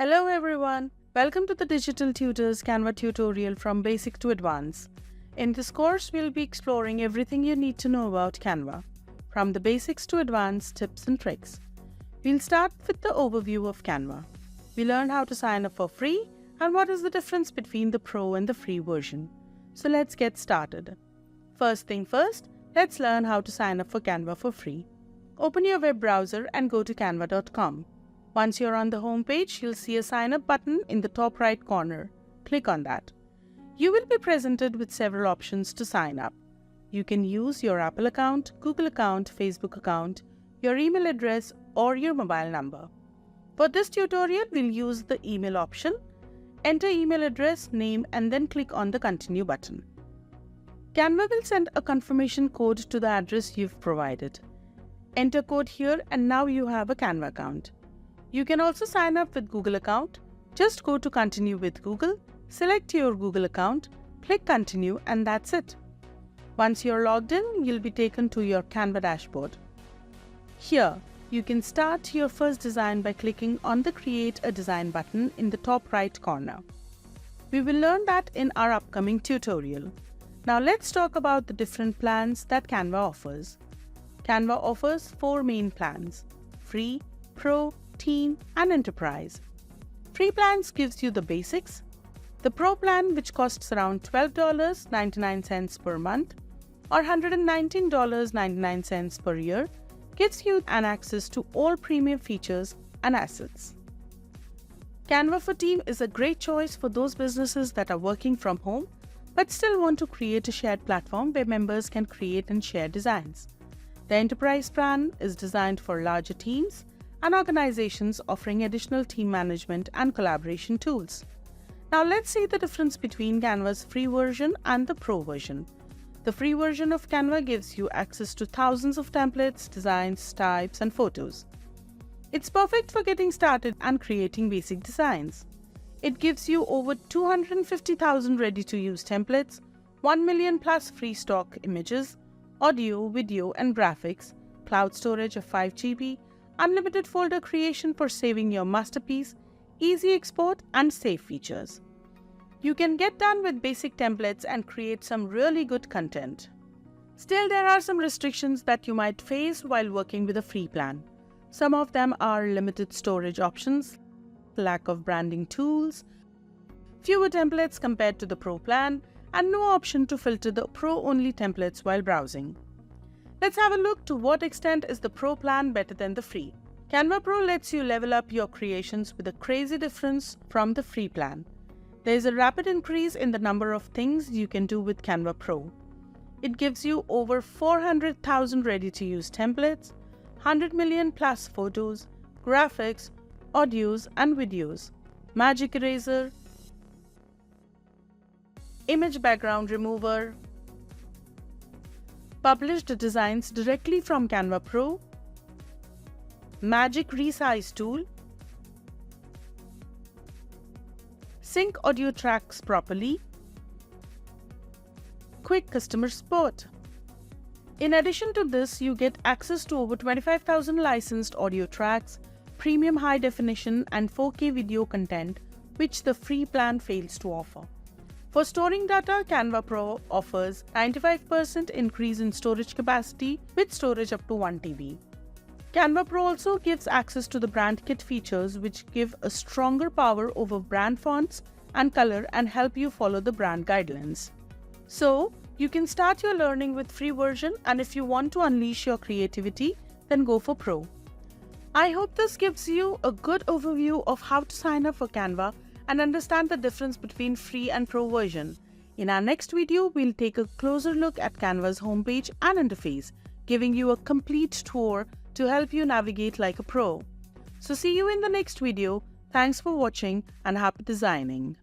Hello everyone, welcome to the Digital Tutors Canva tutorial from Basic to Advanced. In this course, we'll be exploring everything you need to know about Canva, from the basics to advanced tips and tricks. We'll start with the overview of Canva. We learn how to sign up for free and what is the difference between the pro and the free version. So let's get started. First thing first, let's learn how to sign up for Canva for free. Open your web browser and go to canva.com. Once you're on the home page, you'll see a sign up button in the top right corner. Click on that. You will be presented with several options to sign up. You can use your Apple account, Google account, Facebook account, your email address, or your mobile number. For this tutorial, we'll use the email option. Enter email address, name, and then click on the continue button. Canva will send a confirmation code to the address you've provided. Enter code here and now you have a Canva account. You can also sign up with Google account. Just go to continue with Google, select your Google account, click continue, and that's it. Once you're logged in, you'll be taken to your Canva dashboard. Here, you can start your first design by clicking on the Create a Design button in the top right corner. We will learn that in our upcoming tutorial. Now let's talk about the different plans that Canva offers. Canva offers 4 main plans: Free, Pro, Teen, and Enterprise. Free plans gives you the basics. The Pro plan, which costs around $12.99 per month or $119.99 per year, gives you an access to all premium features and assets. Canva for Team is a great choice for those businesses that are working from home but still want to create a shared platform where members can create and share designs. The Enterprise plan is designed for larger teams and organizations offering additional team management and collaboration tools. Now let's see the difference between Canva's free version and the Pro version. The free version of Canva gives you access to thousands of templates, designs, types, and photos. It's perfect for getting started and creating basic designs. It gives you over 250,000 ready-to-use templates, 1 million plus free stock images, audio, video, and graphics, cloud storage of 5 GB, unlimited folder creation for saving your masterpiece, easy export, and save features. You can get done with basic templates and create some really good content. Still, there are some restrictions that you might face while working with a free plan. Some of them are limited storage options, lack of branding tools, fewer templates compared to the Pro plan, and no option to filter the Pro-only templates while browsing. Let's have a look to what extent is the Pro plan better than the free. Canva Pro lets you level up your creations with a crazy difference from the free plan. There is a rapid increase in the number of things you can do with Canva Pro. It gives you over 400,000 ready-to-use templates, 100 million plus photos, graphics, audios and videos, magic eraser, image background remover, published designs directly from Canva Pro, magic resize tool, sync audio tracks properly, quick customer support. In addition to this, you get access to over 25,000 licensed audio tracks, premium high definition and 4K video content, which the free plan fails to offer. For storing data, Canva Pro offers 95% increase in storage capacity with storage up to 1 TB. Canva Pro also gives access to the brand kit features, which give a stronger power over brand fonts and color and help you follow the brand guidelines. So, you can start your learning with free version, and if you want to unleash your creativity, then go for Pro. I hope this gives you a good overview of how to sign up for Canva and understand the difference between free and Pro version. In our next video, we'll take a closer look at Canva's homepage and interface, giving you a complete tour to help you navigate like a pro. So see you in the next video. Thanks for watching and happy designing.